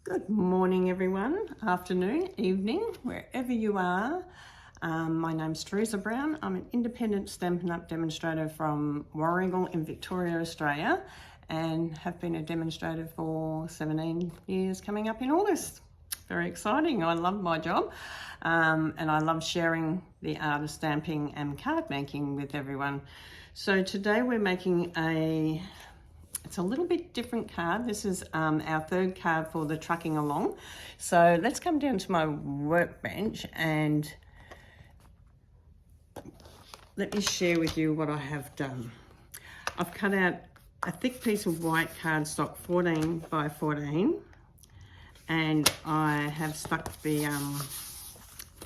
Good morning, everyone, afternoon, evening, wherever you are. My name's Teresa Brown. I'm an independent Stampin' Up demonstrator from Warragul in Victoria, Australia, and have been a demonstrator for 17 years coming up in August. Very exciting. I love my job, and I love sharing the art of stamping and card making with everyone. So today we're making it's a little bit different card. This is our third card for the trucking along. So let's come down to my workbench and let me share with you what I have done. I've cut out a thick piece of white cardstock, 14 by 14, and I have stuck the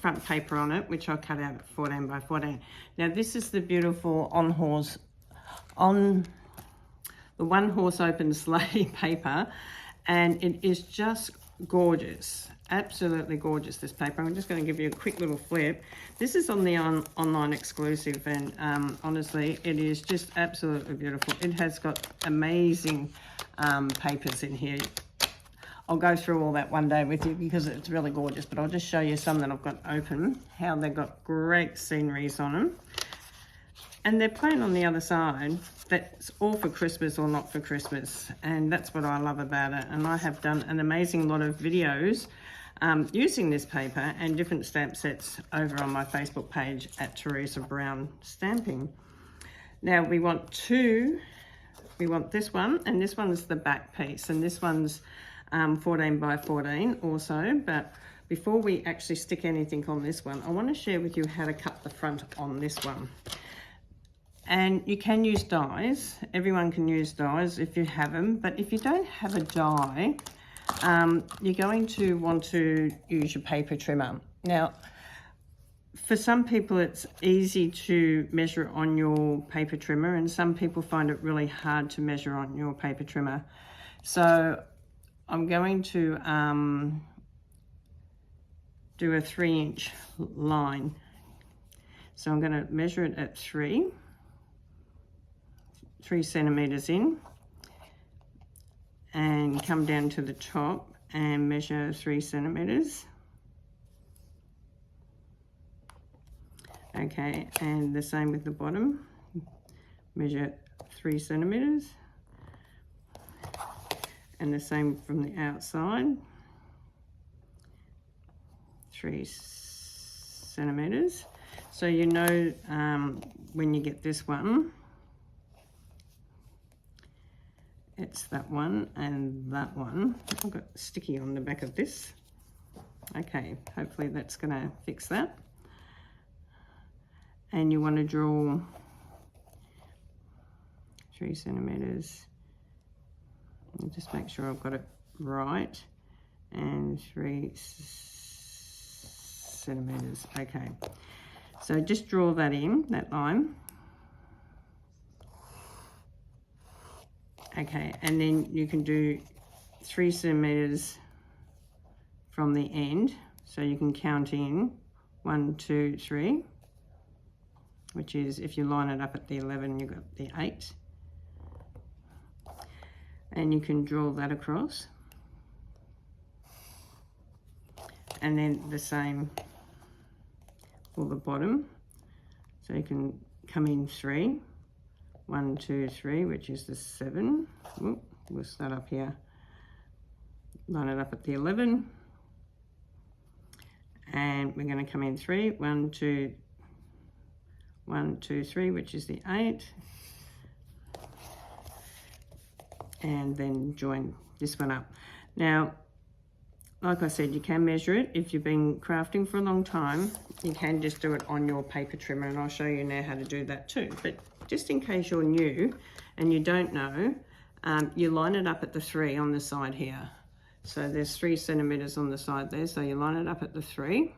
front paper on it, which I cut out at 14 by 14. Now this is the beautiful the one horse open sleigh paper, and it is just gorgeous, absolutely gorgeous, this paper. I'm just going to give you a quick little flip. This is on the online exclusive, and honestly it is just absolutely beautiful. It has got amazing papers in here. I'll go through all that one day with you because it's really gorgeous, but I'll just show you some that I've got open, how they've got great sceneries on them. And they're plain on the other side. That's all for Christmas or not for Christmas. And that's what I love about it. And I have done an amazing lot of videos using this paper and different stamp sets over on my Facebook page at Teresa Brown Stamping. Now we want this one, and this one's the back piece. And this one's 14 by 14 also. But before we actually stick anything on this one, I want to share with you how to cut the front on this one. And you can use dies. Everyone can use dies if you have them, but if you don't have a die, you're going to want to use your paper trimmer. Now, for some people it's easy to measure on your paper trimmer, and some people find it really hard to measure on your paper trimmer. So I'm going to do a 3-inch line. So I'm going to measure it at 3 centimeters in, and come down to the top and measure 3 centimeters. Okay, and the same with the bottom, measure 3 centimeters, and the same from the outside, 3 centimeters. So you know when you get this one, it's that one and that one. I've got sticky on the back of this. Okay, hopefully that's gonna fix that. And you want to draw 3 centimeters. I'll just make sure I've got it right. And 3 centimeters. Okay, so just draw that in, that line. Okay, and then you can do 3 centimeters from the end, so you can count in 1, 2, 3, which is, if you line it up at the 11, you've got the 8, and you can draw that across, and then the same for the bottom, so you can come in 3. 1, 2, 3, which is the 7. Ooh, we'll start up here. Line it up at the 11. And we're going to come in 3. 1, 2, 3, which is the 8. And then join this one up. Now, like I said, you can measure it. If you've been crafting for a long time, you can just do it on your paper trimmer, and I'll show you now how to do that too. But just in case you're new and you don't know, you line it up at the 3 on the side here. So there's 3 centimeters on the side there, so you line it up at the 3.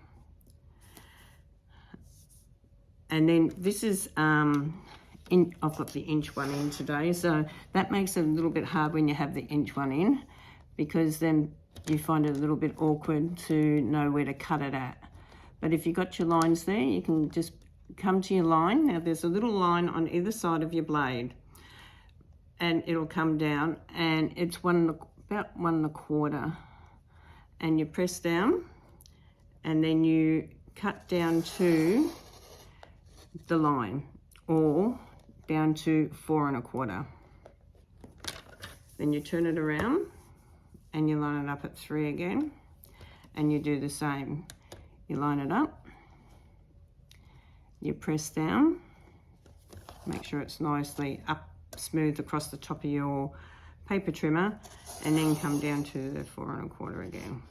And then this is, I've got the inch one in today, so that makes it a little bit hard when you have the inch one in, because then you find it a little bit awkward to know where to cut it at. But if you've got your lines there, you can just come to your line. Now there's a little line on either side of your blade, and it'll come down, and it's about 1 1/4 and you press down, and then you cut down to the line, or down to 4 1/4. Then you turn it around and you line it up at 3 again, and you do the same. You line it up, you press down, make sure it's nicely up, smooth across the top of your paper trimmer, and then come down to the 4 1/4 again.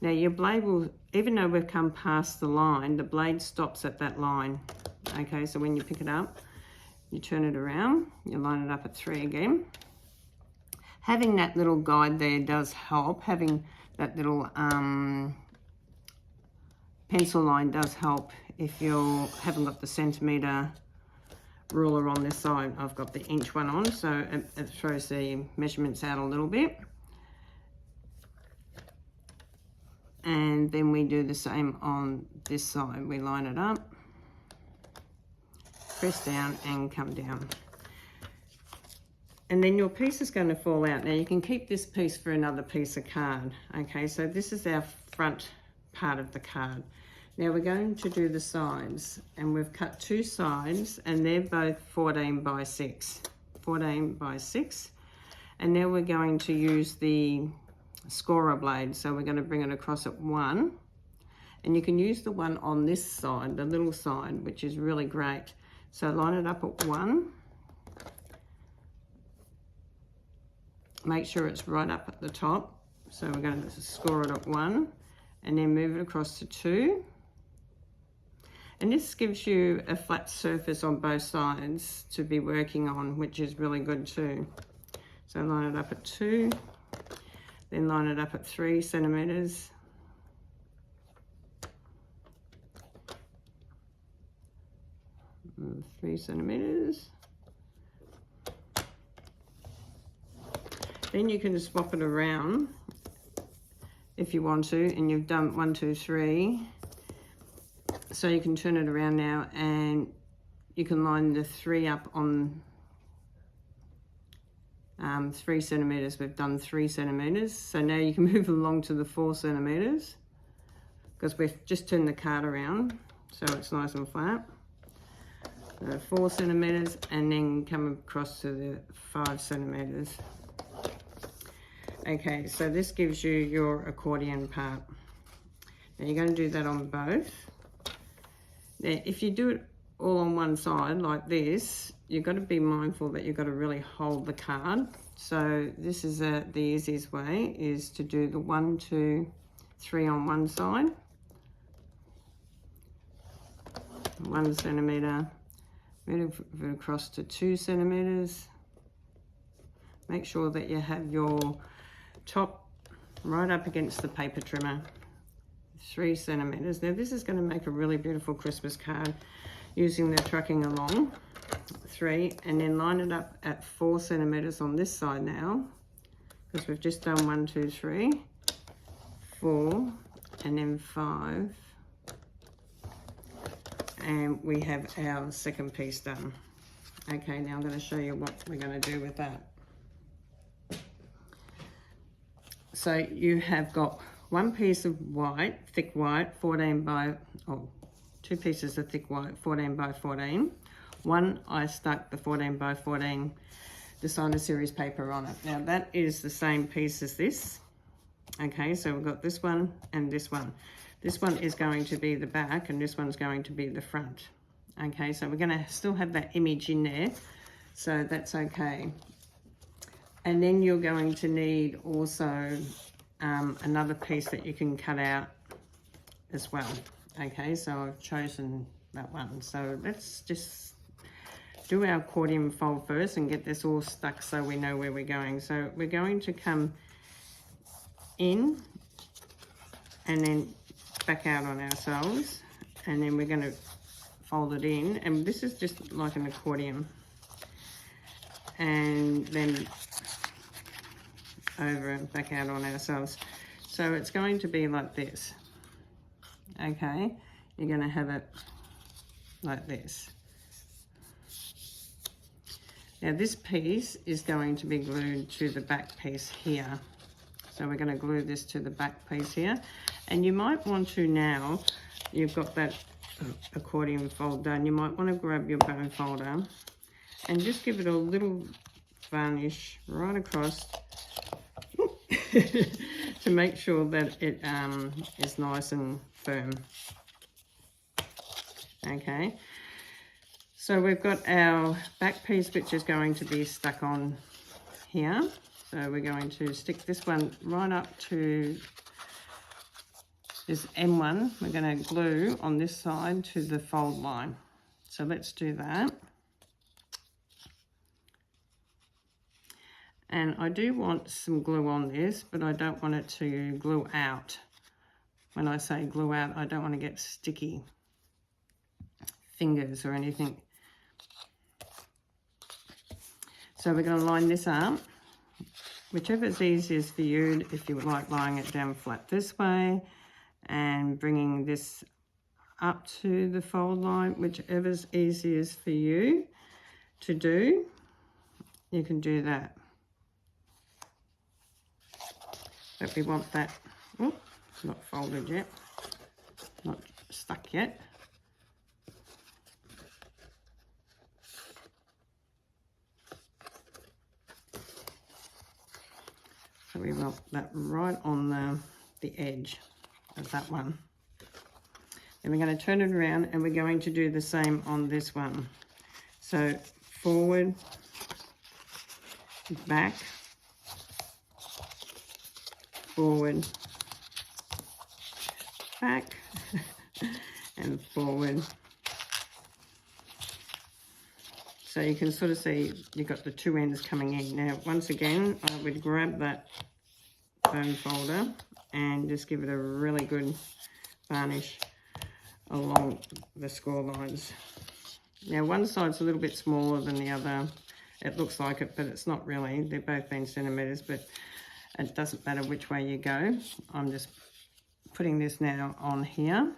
Now your blade will, even though we've come past the line, the blade stops at that line. Okay, so when you pick it up, you turn it around, you line it up at 3 again. Having that little guide there does help. Having that little pencil line does help if you haven't got the centimetre ruler on this side. I've got the inch one on, so it throws the measurements out a little bit. And then we do the same on this side. We line it up, press down and come down. And then your piece is going to fall out. Now you can keep this piece for another piece of card. Okay, so this is our front part of the card. Now we're going to do the sides, and we've cut 2 sides, and they're both 14 by 6. 14 by 6. And now we're going to use the scorer blade, so we're going to bring it across at 1, and you can use the one on this side, the little side, which is really great. So line it up at 1, make sure it's right up at the top, so we're going to score it at 1, and then move it across to 2, and this gives you a flat surface on both sides to be working on, which is really good too. So line it up at 2, then line it up at 3 centimetres, and 3 centimetres. Then you can swap it around if you want to, and you've done 1, 2, 3. So you can turn it around now, and you can line the 3 up on 3 centimetres. We've done 3 centimetres. So now you can move along to the 4 centimetres, because we've just turned the card around, so it's nice and flat. 4 centimetres, and then come across to the 5 centimetres. Okay, so this gives you your accordion part. Now you're going to do that on both. Now if you do it all on one side like this, you've got to be mindful that you've got to really hold the card. So this is the easiest way, is to do the 1, 2, 3 on one side, 1 centimetre, move it across to 2 centimetres. Make sure that you have your top right up against the paper trimmer, 3 centimetres. Now this is going to make a really beautiful Christmas card using the trucking along. 3, and then line it up at 4 centimetres on this side now, because we've just done 1, 2, 3, 4, and then 5, and we have our second piece done. Okay, now I'm going to show you what we're going to do with that. So you have got 1 piece of white, thick white, 14 by, 2 pieces of thick white, 14 by 14. 1, I stuck the 14 by 14 designer series paper on it. Now that is the same piece as this. Okay, so we've got this one and this one. This one is going to be the back, and this one's going to be the front. Okay, so we're going to still have that image in there, so that's okay. And then you're going to need also another piece that you can cut out as well. Okay, so I've chosen that one. So let's just do our accordion fold first and get this all stuck so we know where we're going. So we're going to come in and then back out on ourselves, and then we're going to fold it in, and this is just like an accordion, and then over and back out on ourselves. So it's going to be like this. Okay, you're going to have it like this. Now this piece is going to be glued to the back piece here. So we're going to glue this to the back piece here. And you might want to, now you've got that accordion fold done, you might want to grab your bow folder and just give it a little varnish right across to make sure that it is nice and firm. Okay, so we've got our back piece which is going to be stuck on here. So we're going to stick this one right up to this M1. We're going to glue on this side to the fold line. So let's do that. And I do want some glue on this, but I don't want it to glue out. When I say glue out, I don't want to get sticky fingers or anything. So we're going to line this up. Whichever is easiest for you, if you like lying it down flat this way and bringing this up to the fold line, whichever's easiest for you to do, you can do that. But we want that, oh, not folded yet, not stuck yet. So we want that right on the edge of that one. Then we're going to turn it around and we're going to do the same on this one. So forward, back, forward, back, and forward. So you can sort of see you've got the two ends coming in. Now, once again, I would grab that bone folder and just give it a really good varnish along the score lines. Now, one side's a little bit smaller than the other. It looks like it, but it's not really. They're both been centimetres, but it doesn't matter which way you go. I'm just putting this now on here.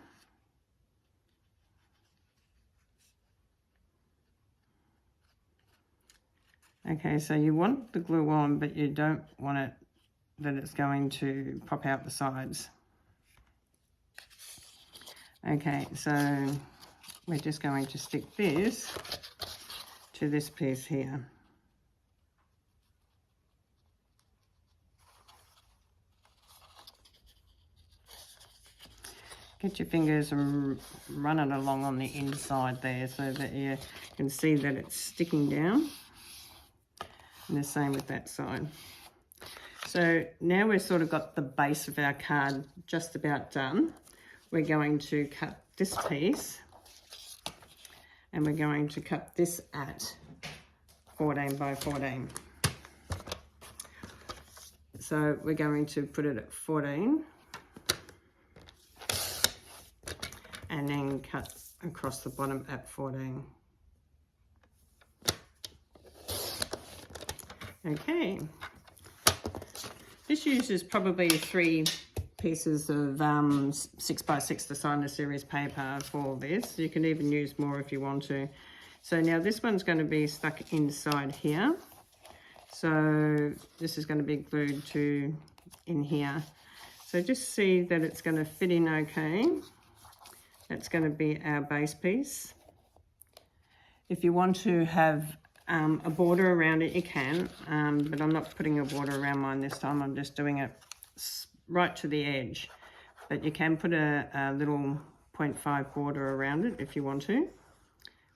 Okay, so you want the glue on, but you don't want it that it's going to pop out the sides. Okay, so we're just going to stick this to this piece here. Get your fingers and run it along on the inside there so that you can see that it's sticking down. And the same with that side. So now we've sort of got the base of our card just about done. We're going to cut this piece and we're going to cut this at 14 by 14. So we're going to put it at 14 and then cut across the bottom at 14. Okay, this uses probably 3 pieces of 6x6 designer series paper for this. You can even use more if you want to. So now this one's going to be stuck inside here. So this is going to be glued to in here. So just see that it's going to fit in okay. That's going to be our base piece. If you want to have a border around it, you can, but I'm not putting a border around mine this time. I'm just doing it right to the edge. But you can put a little 0.5 border around it if you want to,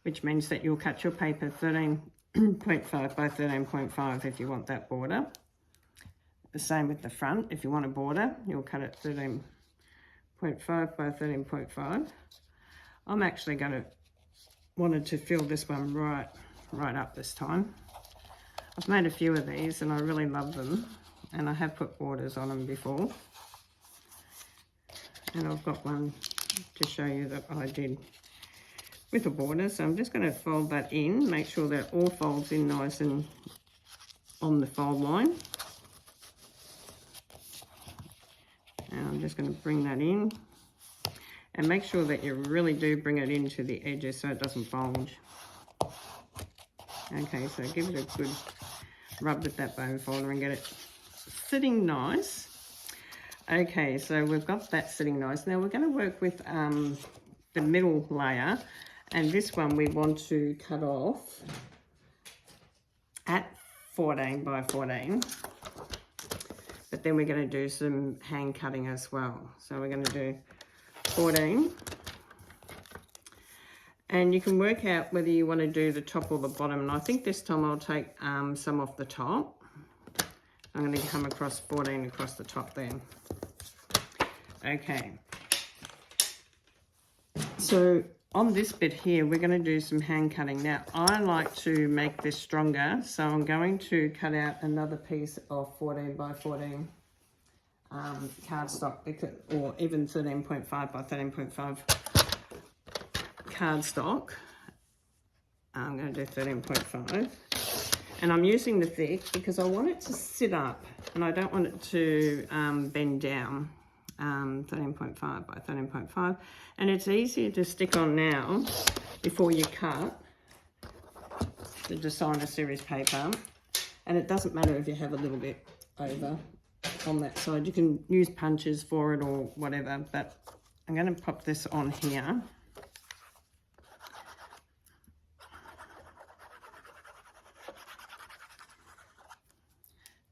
which means that you'll cut your paper 13.5 by 13.5 if you want that border. The same with the front. If you want a border, you'll cut it 13.5 by 13.5. I'm actually wanted to fill this one right up this time. I've made a few of these and I really love them, and I have put borders on them before, and I've got one to show you that I did with a border. So I'm just going to fold that in, make sure that it all folds in nice and on the fold line, and I'm just going to bring that in and make sure that you really do bring it into the edges so it doesn't bulge. Okay, so give it a good rub with that bone folder and get it sitting nice. Okay, so we've got that sitting nice. Now we're going to work with the middle layer, and this one we want to cut off at 14 by 14. But then we're going to do some hand cutting as well. So we're going to do 14. And you can work out whether you want to do the top or the bottom. And I think this time I'll take some off the top. I'm going to come across 14 across the top there. Okay. So on this bit here, we're going to do some hand cutting. Now, I like to make this stronger, so I'm going to cut out another piece of 14 by 14 cardstock, or even 13.5 by 13.5 cardstock. I'm going to do 13.5. And I'm using the thick because I want it to sit up and I don't want it to bend down. 13.5 by 13.5, and it's easier to stick on now before you cut the designer series paper, and it doesn't matter if you have a little bit over on that side. You can use punches for it or whatever, but I'm going to pop this on here.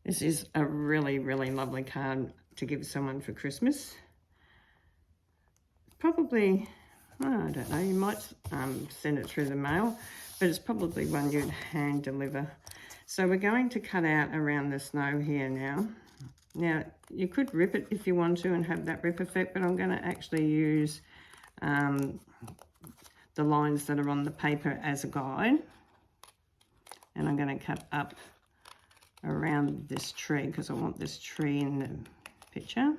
This is a really, really lovely card to give someone for Christmas. Probably, I don't know, you might send it through the mail, but it's probably one you'd hand deliver. So we're going to cut out around the snow here now. Now, you could rip it if you want to and have that rip effect, but I'm going to actually use the lines that are on the paper as a guide. And I'm going to cut up around this tree because I want this tree in the picture.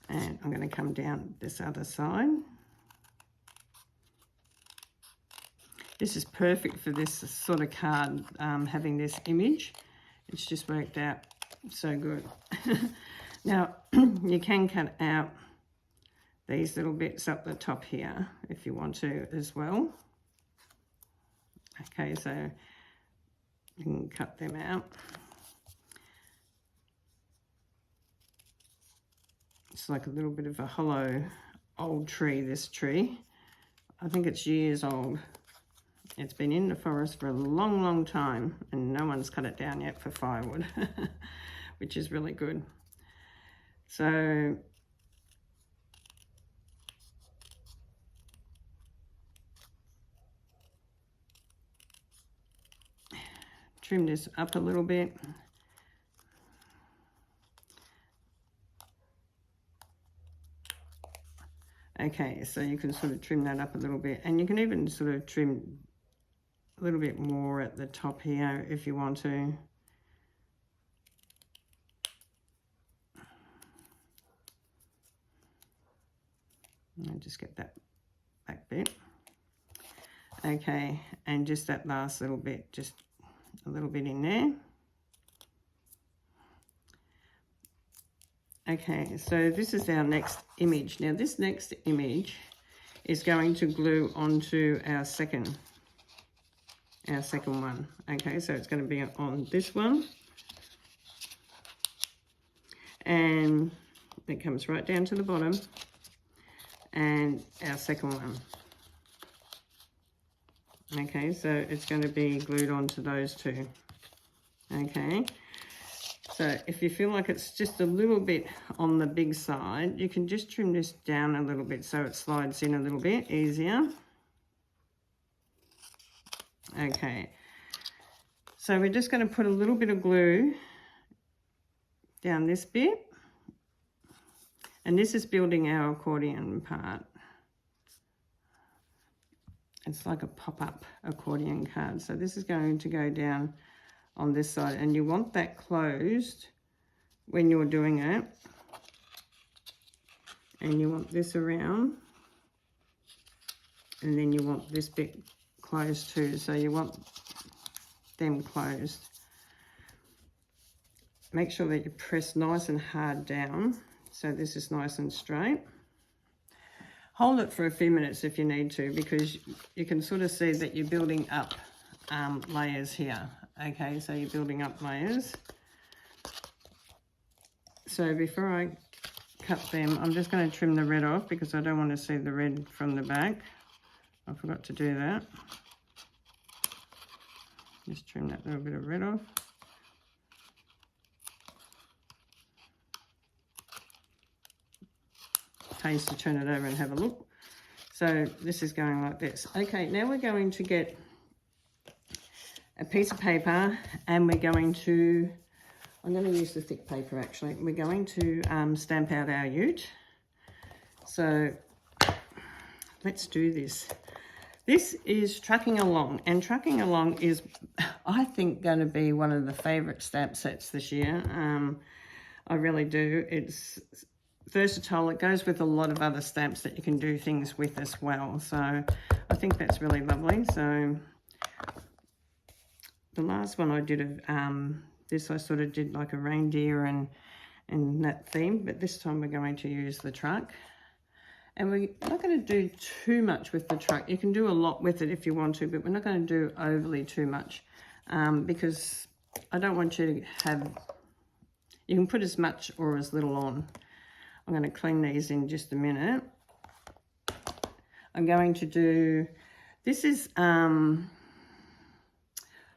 And I'm going to come down this other side. This is perfect for this sort of card, having this image. It's just worked out so good. Now, you can cut out these little bits up the top here if you want to as well. Okay, so you can cut them out. It's like a little bit of a hollow old tree, this tree. I think it's years old. It's been in the forest for a long, long time and no one's cut it down yet for firewood, which is really good. So trim this up a little bit. Okay, so you can sort of trim that up a little bit, and you can even sort of trim a little bit more at the top here if you want to. I'll just get that back bit. Okay, and just that last little bit, just a little bit in there. Okay, so this is our next image. Now this next image is going to glue onto our second one. Okay, so it's going to be on this one. And it comes right down to the bottom. And our second one. Okay, so it's going to be glued onto those two. Okay. So if you feel like it's just a little bit on the big side, you can just trim this down a little bit so it slides in a little bit easier. Okay, so we're just going to put a little bit of glue down this bit. And this is building our accordion part. It's like a pop-up accordion card. So this is going to go down on this side, and you want that closed when you're doing it, and you want this around, and then you want this bit closed too, so you want them closed. Make sure that you press nice and hard down so this is nice and straight. hold it for a few minutes if you need to, because you can sort of see that you're building up layers here. Okay, so you're building up layers. So before I cut them, I'm just going to trim the red off because I don't want to see the red from the back. I forgot to do that. Just trim that little bit of red off. Pays to turn it over and have a look. So this is going like this. Okay, now we're going to get a piece of paper and we're going to, I'm going to use the thick paper actually. We're going to stamp out our ute. So let's do this. This is Trucking Along, and Trucking Along is, I think, going to be one of the favourite stamp sets this year. I really do. It's versatile. It goes with a lot of other stamps that you can do things with as well. So I think that's really lovely. So the last one I did of this, I sort of did like a reindeer and that theme, but this time we're going to use the truck. And we're not going to do too much with the truck. You can do a lot with it if you want to, but we're not going to do overly too much because I don't want you to have, you can put as much or as little on. I'm going to clean these in just a minute. I'm going to do, this is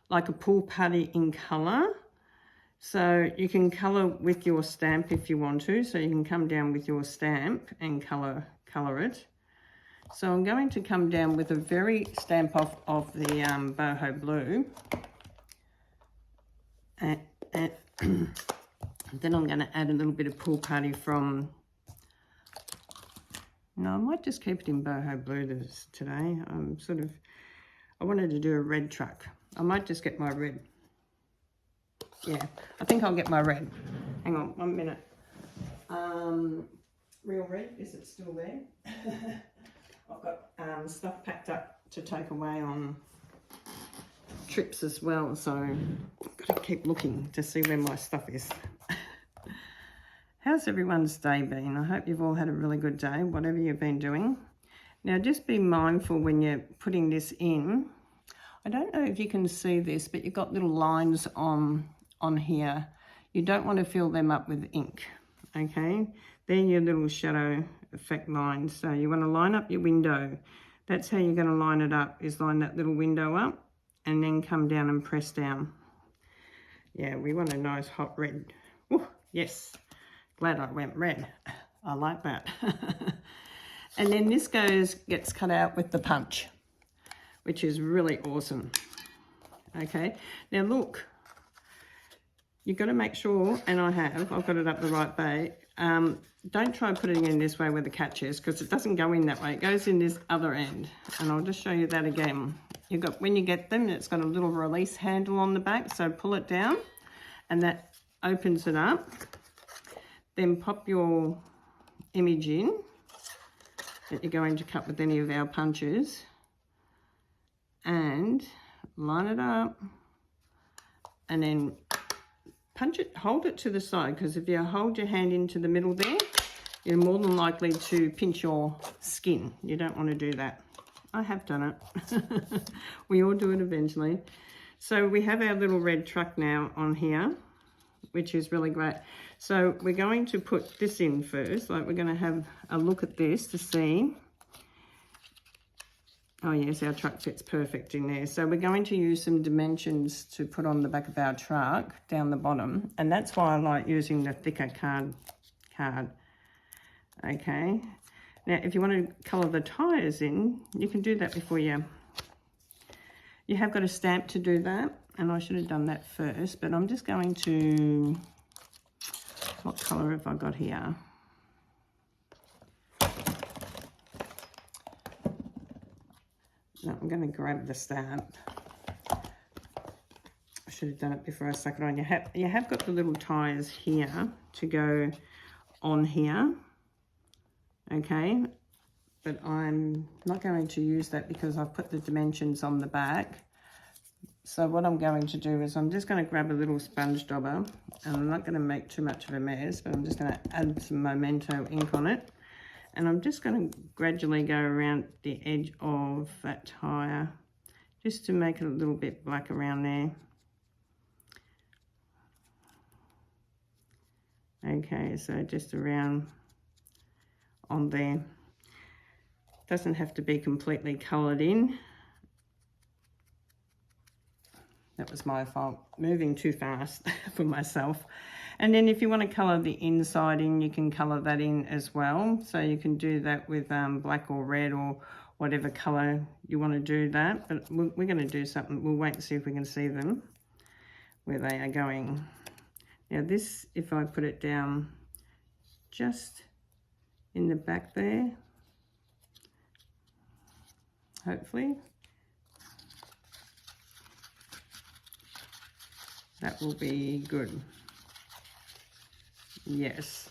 like a pool putty in colour. So you can colour with your stamp if you want to. So you can come down with your stamp and colour it. So I'm going to come down with a very stamp off of the boho blue. And then I'm going to add a little bit of pool putty from, no, I might just keep it in boho blue today. I wanted to do a red truck. I might just get my red. Yeah, I think I'll get my red. Hang on 1 minute. Real red, is it still there? I've got stuff packed up to take away on trips as well, so I've got to keep looking to see where my stuff is. How's everyone's day been? I hope you've all had a really good day, whatever you've been doing. Now just be mindful when you're putting this in. I don't know if you can see this, but you've got little lines on here. You don't want to fill them up with ink, okay? They're your little shadow effect lines. So you want to line up your window. That's how you're going to line it up, is line that little window up and then come down and press down. Yeah, we want a nice hot red. Ooh, yes, glad I went red. I like that. And then this gets cut out with the punch, which is really awesome. Okay, now look. You've got to make sure, and I've got it up the right way. Don't try putting it in this way where the catch is, because it doesn't go in that way. It goes in this other end, and I'll just show you that again. When you get them, it's got a little release handle on the back, so pull it down, and that opens it up. Then pop your image in that you're going to cut with any of our punches, and line it up, and then punch it, hold it to the side, because if you hold your hand into the middle there, you're more than likely to pinch your skin. You don't want to do that. I have done it. We all do it eventually. So we have our little red truck now on here, which is really great. So we're going to put this in first. Like, we're going to have a look at this to see. Oh yes, our truck fits perfect in there. So we're going to use some dimensions to put on the back of our truck down the bottom. And that's why I like using the thicker card. Okay. Now, if you want to colour the tyres in, you can do that before you have got a stamp to do that. And I should have done that first, but I'm just going to, what colour have I got here? No, I'm going to grab the stamp. I should have done it before I stuck it on. You have got the little tyres here to go on here, okay? But I'm not going to use that because I've put the dimensions on the back. So what I'm going to do is I'm just going to grab a little sponge dauber, and I'm not going to make too much of a mess, but I'm just going to add some Memento ink on it. And I'm just going to gradually go around the edge of that tire just to make it a little bit black around there. Okay, so just around on there. Doesn't have to be completely coloured in. That was my fault, moving too fast for myself. And then if you want to colour the inside in, you can colour that in as well. So you can do that with black or red or whatever colour you want to do that. But we're going to do something. We'll wait and see if we can see them, where they are going. Now this, if I put it down just in the back there, hopefully, that will be good. Yes.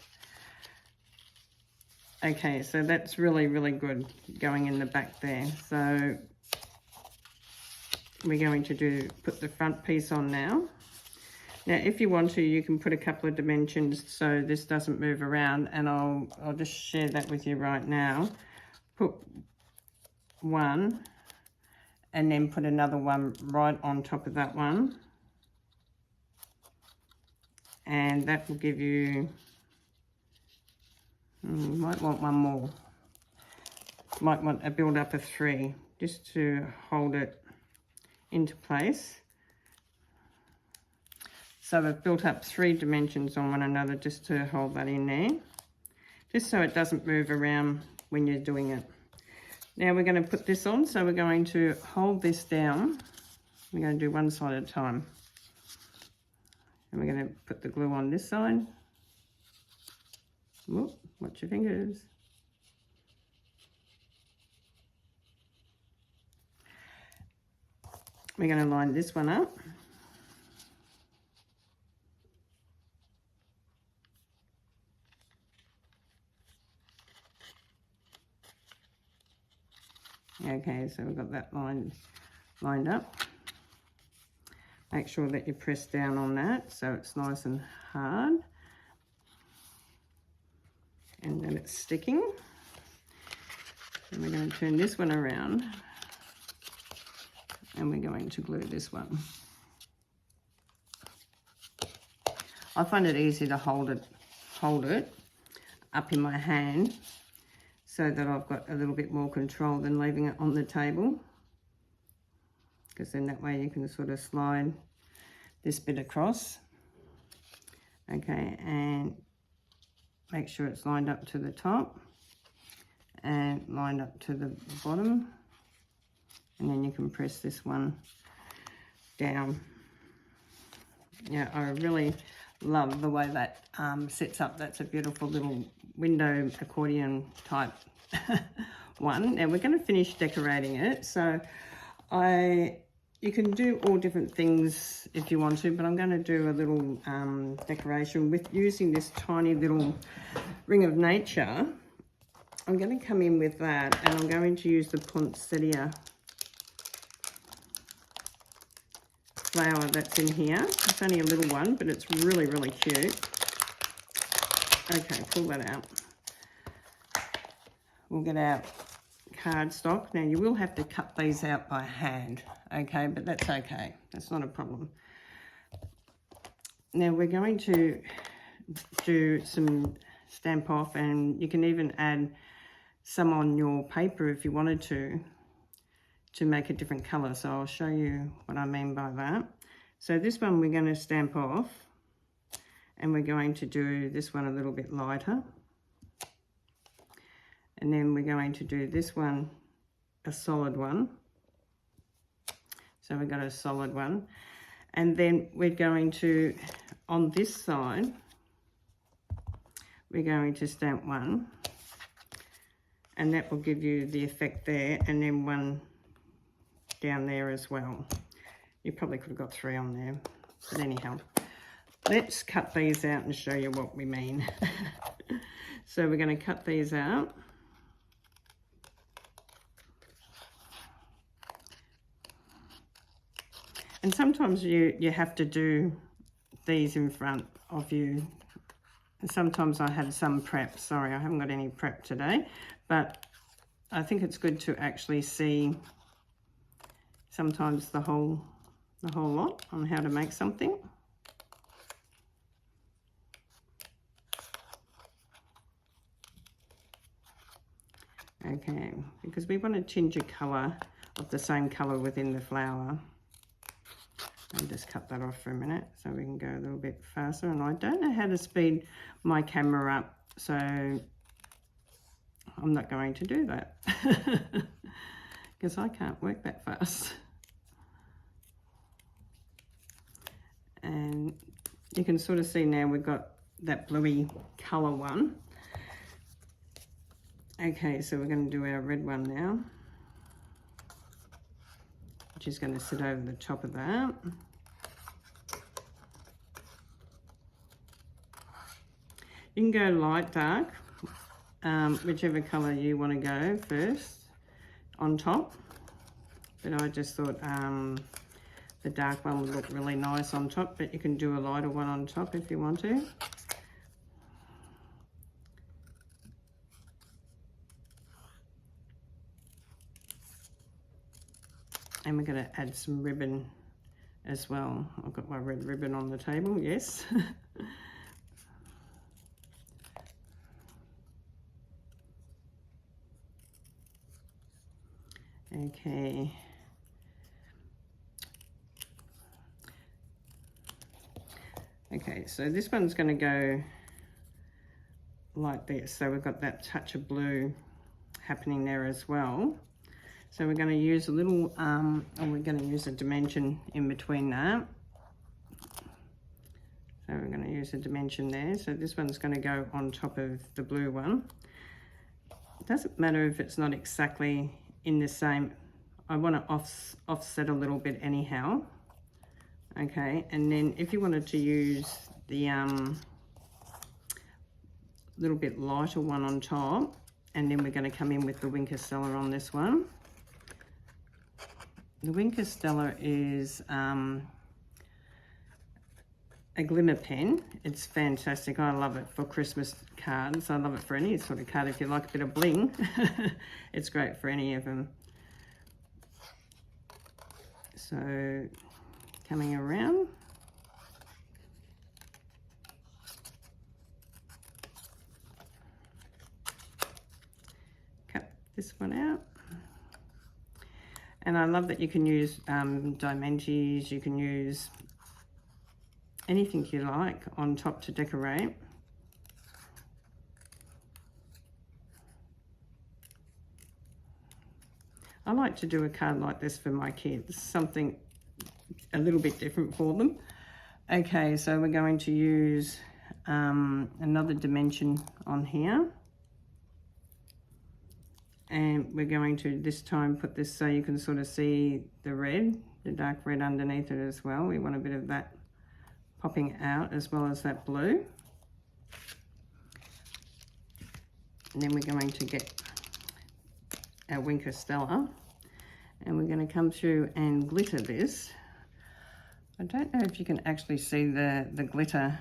Okay, so that's really, really good going in the back there. So we're going to put the front piece on now. Now, if you want to, you can put a couple of dimensions so this doesn't move around, and I'll just share that with you right now. Put one and then put another one right on top of that one. And that will give you, you might want one more. Might want a build up of 3 just to hold it into place. So I've built up 3 dimensions on one another just to hold that in there, just so it doesn't move around when you're doing it. Now we're going to put this on, so we're going to hold this down. We're going to do one side at a time. And we're going to put the glue on this side. Whoop, watch your fingers. We're going to line this one up. Okay, so we've got that lined up. Make sure that you press down on that so it's nice and hard and that it's sticking. And we're going to turn this one around and we're going to glue this one. I find it easy to hold it up in my hand so that I've got a little bit more control than leaving it on the table. Because then that way you can sort of slide this bit across. Okay, and make sure it's lined up to the top and lined up to the bottom, and then you can press this one down. Yeah, I really love the way that sets up. That's a beautiful little window accordion type one. Now we're going to finish decorating it, so you can do all different things if you want to, but I'm going to do a little decoration with using this tiny little ring of nature. I'm going to come in with that, and I'm going to use the poinsettia flower that's in here. It's only a little one, but it's really, really cute. Okay, pull that out. We'll get out cardstock. Now you will have to cut these out by hand, okay, but that's okay, that's not a problem. Now we're going to do some stamp off, and you can even add some on your paper if you wanted to make a different color. So I'll show you what I mean by that. So this one we're going to stamp off, and we're going to do this one a little bit lighter. And then we're going to do this one, a solid one. So we've got a solid one. And then we're going to, on this side, we're going to stamp one. And that will give you the effect there. And then one down there as well. You probably could have got 3 on there. But anyhow, let's cut these out and show you what we mean. So we're going to cut these out. And sometimes you have to do these in front of you sometimes I have some prep. Sorry, I haven't got any prep today, but I think it's good to actually see sometimes the whole lot on how to make something. Okay, because we want to change a colour of the same colour within the flower. I'll just cut that off for a minute so we can go a little bit faster. And I don't know how to speed my camera up, so I'm not going to do that because I can't work that fast. And you can sort of see now we've got that bluey colour one. Okay, so we're going to do our red one now, which is going to sit over the top of that. You can go light, dark, whichever colour you want to go first on top. But I just thought the dark one would look really nice on top, but you can do a lighter one on top if you want to. And we're going to add some ribbon as well. I've got my red ribbon on the table, yes. Okay. Okay, so this one's going to go like this. So we've got that touch of blue happening there as well. So we're going to use a little, and we're going to use a dimension in between that. So we're going to use a dimension there. So this one's going to go on top of the blue one. It doesn't matter if it's not exactly in the same. I want to offset a little bit anyhow. Okay, and then if you wanted to use the little bit lighter one on top, and then we're going to come in with the Wink Stella on this one. The Wink Stella is a glimmer pen. It's fantastic. I love it for Christmas cards. I love it for any sort of card. If you like a bit of bling, it's great for any of them. So coming around. Cut this one out. And I love that you can use diamantes, you can use anything you like on top to decorate. I like to do a card like this for my kids, something a little bit different for them. Okay, so we're going to use another dimension on here. And we're going to this time put this so you can sort of see the red, the dark red underneath it as well. We want a bit of that popping out as well as that blue. And then we're going to get our Wink Stella and we're going to come through and glitter this. I don't know if you can actually see the glitter,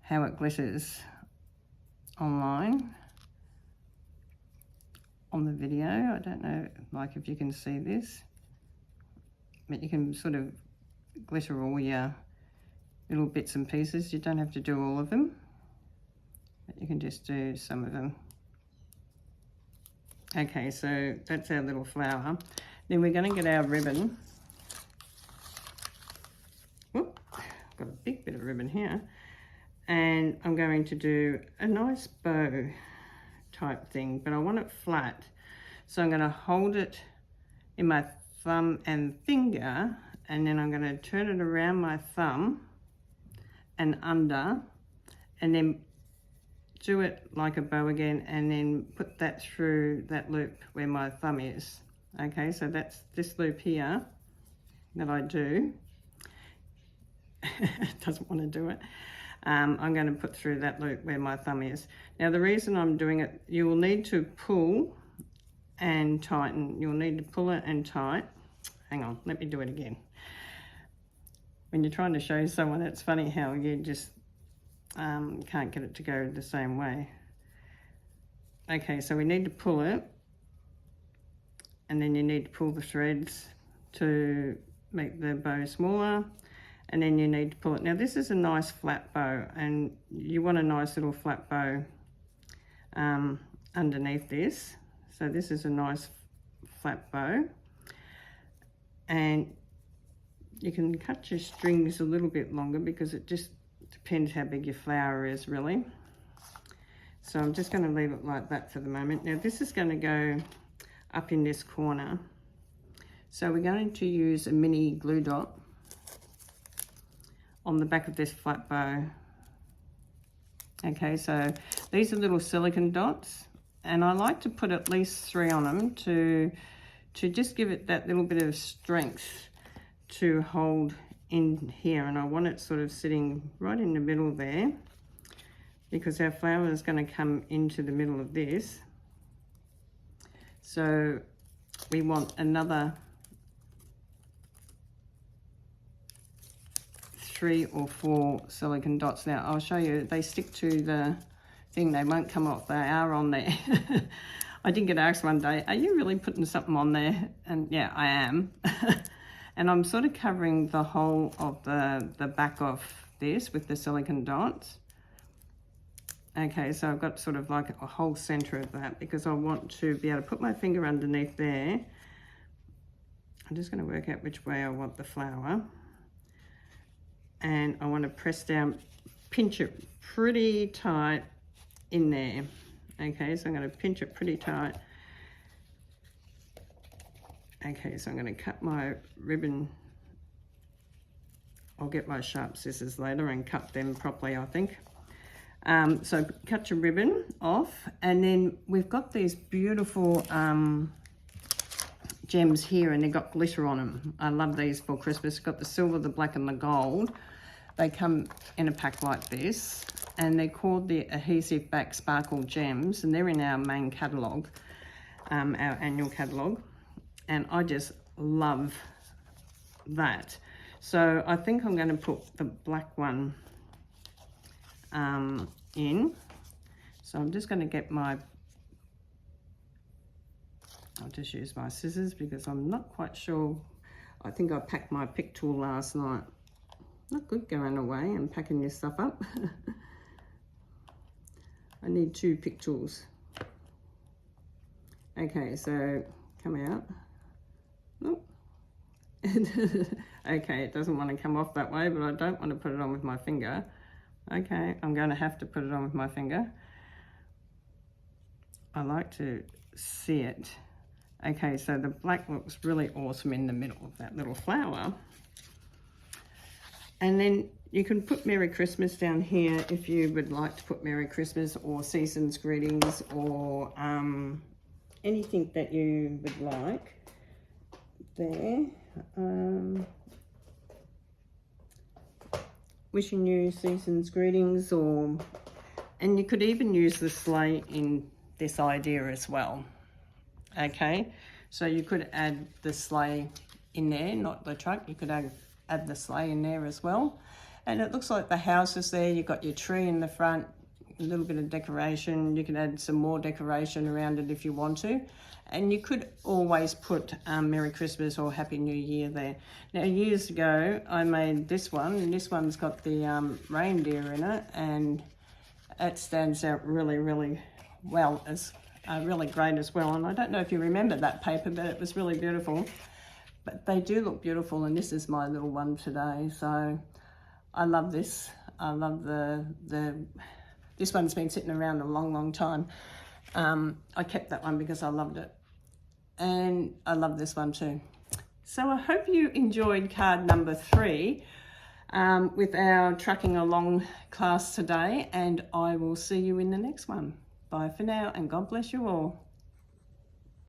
how it glitters online. On the video, I don't know like if you can see this, but you can sort of glitter all your little bits and pieces. You don't have to do all of them, but you can just do some of them. Okay, so that's our little flower. Then we're going to get our ribbon. Whoop, I've got a big bit of ribbon here, and I'm going to do a nice bow type thing, but I want it flat. So I'm going to hold it in my thumb and finger, and then I'm going to turn it around my thumb and under, and then do it like a bow again, and then put that through that loop where my thumb is. Okay, so that's this loop here that I do. It doesn't want to do it. I'm going to put through that loop where my thumb is. Now the reason I'm doing it, you will need to pull and tighten. You'll need to pull it and tight. Hang on, let me do it again. When you're trying to show someone, it's funny how you just can't get it to go the same way. Okay, so we need to pull it, and then you need to pull the threads to make the bow smaller, and then you need to pull it. Now this is a nice flat bow, and you want a nice little flat bow underneath this. So this is a nice flat bow, and you can cut your strings a little bit longer because it just depends how big your flower is really. So I'm just going to leave it like that for the moment. Now this is going to go up in this corner. So we're going to use a mini glue dot on the back of this flat bow. Okay, so these are little silicone dots, and I like to put at least 3 on them to just give it that little bit of strength to hold in here. And I want it sort of sitting right in the middle there, because our flower is going to come into the middle of this. So we want another 3 or 4 silicone dots. Now I'll show you, they stick to the thing, they won't come off, they are on there. I did get asked one day, are you really putting something on there? And yeah, I am. And I'm sort of covering the whole of the back of this with the silicone dots. Okay, so I've got sort of like a whole center of that, because I want to be able to put my finger underneath there. I'm just going to work out which way I want the flower. And I want to press down, pinch it pretty tight in there. Okay, so I'm going to pinch it pretty tight. Okay, so I'm going to cut my ribbon. I'll get my sharp scissors later and cut them properly, I think. So cut your ribbon off, and then we've got these beautiful gems here, and they've got glitter on them. I love these for Christmas. Got the silver, the black and the gold. They come in a pack like this, and they're called the Adhesive Back Sparkle Gems, and they're in our main catalogue, our annual catalogue, and I just love that. So I think I'm going to put the black one in. So I'm just going to get my, I'll just use my scissors because I'm not quite sure. I think I packed my pick tool last night. Not good going away and packing your stuff up. I need 2 pick tools. Okay, so come out. Oh. Okay, it doesn't want to come off that way, but I don't want to put it on with my finger. Okay, I'm going to have to put it on with my finger. I like to see it. Okay, so the black looks really awesome in the middle of that little flower. And then you can put Merry Christmas down here if you would like to put Merry Christmas or Season's Greetings or anything that you would like there. Wishing you Season's Greetings, and you could even use the sleigh in this idea as well. Okay, so you could add the sleigh in there, not the truck. You could add the sleigh in there as well. And it looks like the house is there. You've got your tree in the front, a little bit of decoration. You can add some more decoration around it if you want to. And you could always put Merry Christmas or Happy New Year there. Now, years ago, I made this one, and this one's got the reindeer in it, and it stands out really, really well, as really great as well. And I don't know if you remember that paper, but it was really beautiful. But they do look beautiful, and this is my little one today. So I love this. I love this one's been sitting around a long, long time. I kept that one because I loved it. And I love this one too. So I hope you enjoyed card number 3 with our Trucking Along class today, and I will see you in the next one. Bye for now, and God bless you all.